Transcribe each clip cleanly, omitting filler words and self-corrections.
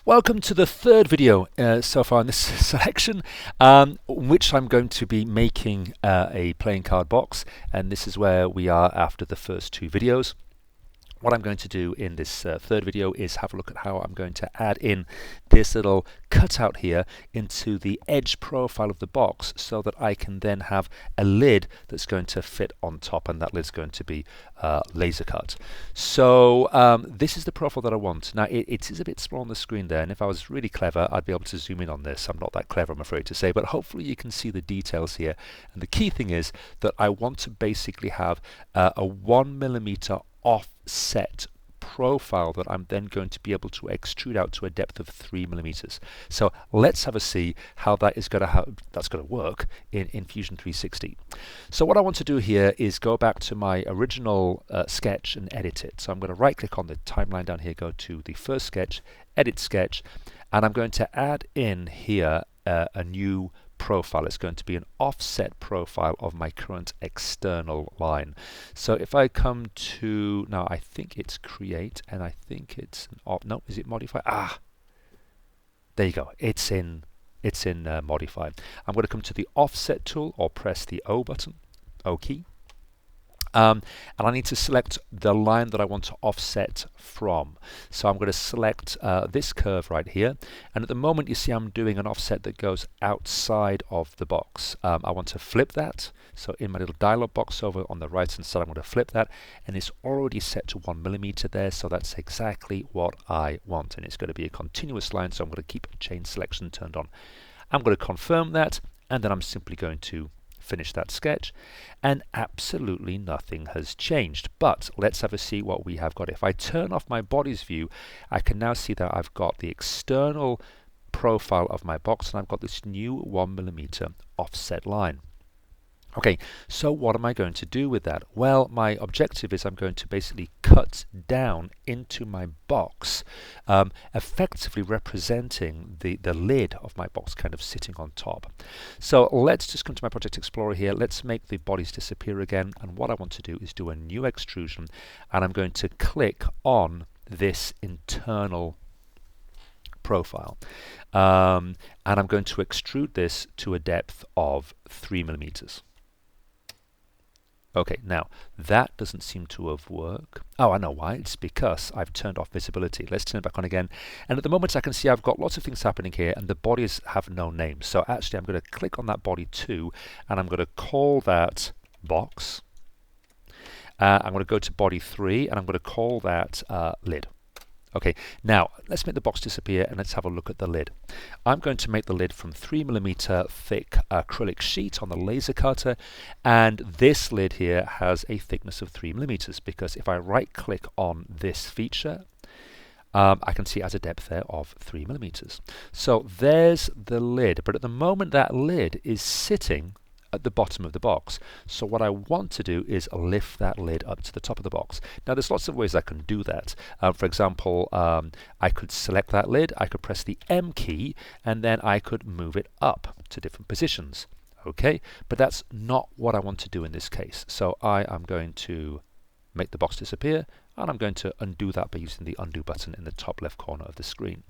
Welcome to the third video so far in this selection, which I'm going to be making a playing card box, and this is where we are after the first two videos. What I'm going to do in this third video is have a look at how I'm going to add in this little cutout here into the edge profile of the box so that I can then have a lid that's going to fit on top, and that lid's going to be laser cut. So this is the profile that I want. Now it is a bit small on the screen there, and if I was really clever I'd be able to zoom in on this. I'm not that clever, I'm afraid to say, but hopefully you can see the details here. And the key thing is that I want to basically have a 1mm offset profile that I'm then going to be able to extrude out to a depth of 3mm. So let's have a see how that is going to work in Fusion 360. So what I want to do here is go back to my original sketch and edit it. So I'm going to right click on the timeline down here, go to the first sketch, edit sketch, and I'm going to add in here a new profile. It's going to be an offset profile of my current external line. So if I come to, now I think it's create, and I think it's no, is it modify? There you go. It's in modify. I'm going to come to the offset tool or press the O button, O key. And I need to select the line that I want to offset from. So I'm going to select this curve right here, and at the moment you see I'm doing an offset that goes outside of the box. I want to flip that, so in my little dialog box over on the right hand side I'm going to flip that, and it's already set to 1mm there, so that's exactly what I want, and it's going to be a continuous line, so I'm going to keep chain selection turned on. I'm going to confirm that, and then I'm simply going to finish that sketch, and absolutely nothing has changed. But let's have a see what we have got. If I turn off my bodies view, I can now see that I've got the external profile of my box, and I've got this new 1mm offset line. Okay, so what am I going to do with that? Well, my objective is I'm going to basically cut down into my box, effectively representing the lid of my box kind of sitting on top. So let's just come to my Project Explorer here. Let's make the bodies disappear again, and what I want to do is do a new extrusion, and I'm going to click on this internal profile, and I'm going to extrude this to a depth of 3mm. Okay, now that doesn't seem to have worked. Oh, I know why. It's because I've turned off visibility. Let's turn it back on again. And at the moment I can see I've got lots of things happening here, and the bodies have no name. So actually I'm going to click on that body 2, and I'm going to call that box. I'm going to go to body 3, and I'm going to call that lid. Okay, now let's make the box disappear, and let's have a look at the lid. I'm going to make the lid from 3mm thick acrylic sheet on the laser cutter, and this lid here has a thickness of 3mm, because if I right click on this feature, I can see it has a depth there of 3mm. So there's the lid, but at the moment that lid is sitting at the bottom of the box. So what I want to do is lift that lid up to the top of the box. Now there's lots of ways I can do that. For example, I could select that lid, I could press the M key, and then I could move it up to different positions. Okay, but that's not what I want to do in this case. So I am going to make the box disappear, and I'm going to undo that by using the undo button in the top left corner of the screen.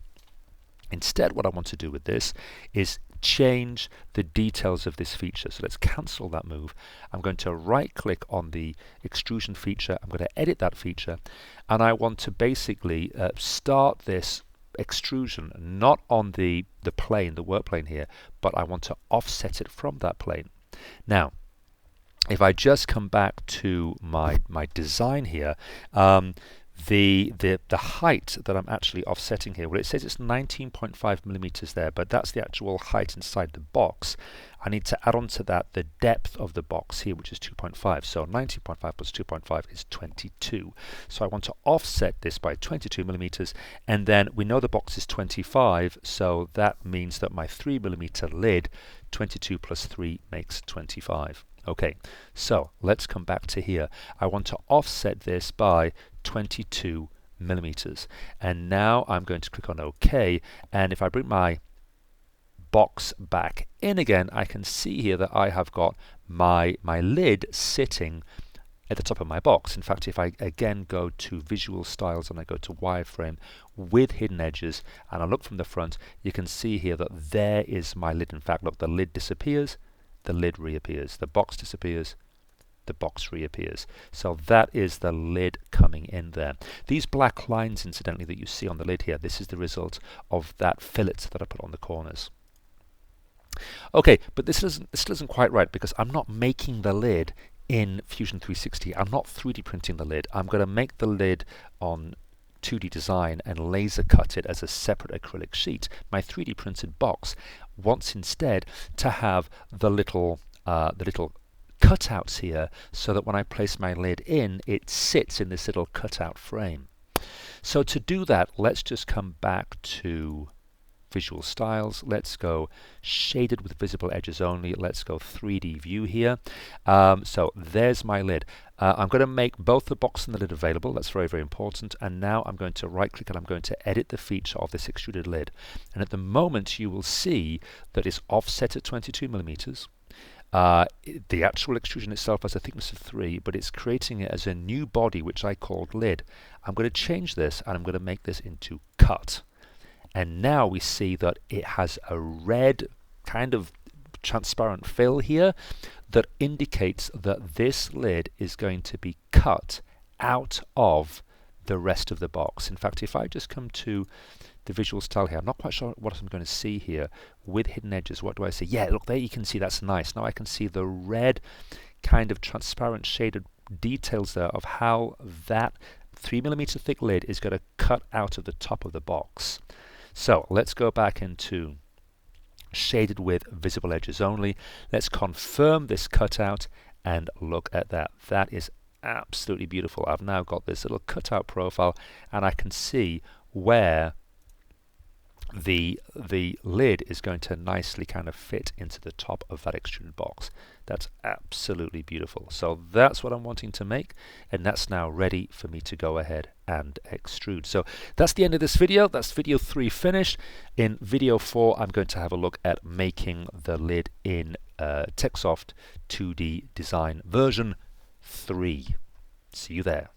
Instead, what I want to do with this is change the details of this feature. So let's cancel that move. I'm going to right click on the extrusion feature. I'm going to edit that feature, and I want to basically start this extrusion not on the plane, the work plane here, but I want to offset it from that plane. Now, if I just come back to my design here, the height that I'm actually offsetting here, well, it says it's 19.5mm there, but that's the actual height inside the box. I need to add on to that the depth of the box here, which is 2.5. So 19.5 plus 2.5 is 22. So I want to offset this by 22mm, and then we know the box is 25, so that means that my 3mm lid, 22 plus 3 makes 25. Okay, so let's come back to here. I want to offset this by 22mm, and now I'm going to click on OK, and if I bring my box back in again, I can see here that I have got my lid sitting at the top of my box. In fact, if I again go to Visual Styles and I go to Wireframe with hidden edges and I look from the front, you can see here that there is my lid. In fact, look, the lid disappears, the lid reappears, the box disappears, the box reappears. So that is the lid coming in there. These black lines, incidentally, that you see on the lid here, this is the result of that fillet that I put on the corners. Okay, but this isn't quite right, because I'm not making the lid in Fusion 360. I'm not 3D printing the lid. I'm going to make the lid on 2D Design and laser cut it as a separate acrylic sheet. My 3D printed box wants instead to have the little cutouts here, so that when I place my lid in, it sits in this little cutout frame. So to do that, let's just come back to Visual Styles. Let's go Shaded with Visible Edges Only. Let's go 3D View here. So there's my lid. I'm going to make both the box and the lid available. That's very, very important. And now I'm going to right click and I'm going to edit the feature of this extruded lid. And at the moment you will see that it's offset at 22 millimeters. The actual extrusion itself has a thickness of 3, but it's creating it as a new body, which I called lid. I'm going to change this and I'm going to make this into cut. And now we see that it has a red kind of transparent fill here that indicates that this lid is going to be cut out of the rest of the box. In fact, if I just come to the Visual Style here, I'm not quite sure what I'm going to see here with hidden edges. What do I see? Yeah, look, there you can see that's nice. Now I can see the red kind of transparent shaded details there of how that 3mm thick lid is going to cut out of the top of the box. So let's go back into Shaded with Visible Edges Only. Let's confirm this cutout and look at that. That is absolutely beautiful. I've now got this little cutout profile and I can see where the lid is going to nicely kind of fit into the top of that extruded box. That's absolutely beautiful. So that's what I'm wanting to make, and that's now ready for me to go ahead and extrude. So that's the end of this video. That's video 3 finished. In video 4 I'm going to have a look at making the lid in TechSoft 2D Design version 3. See you there.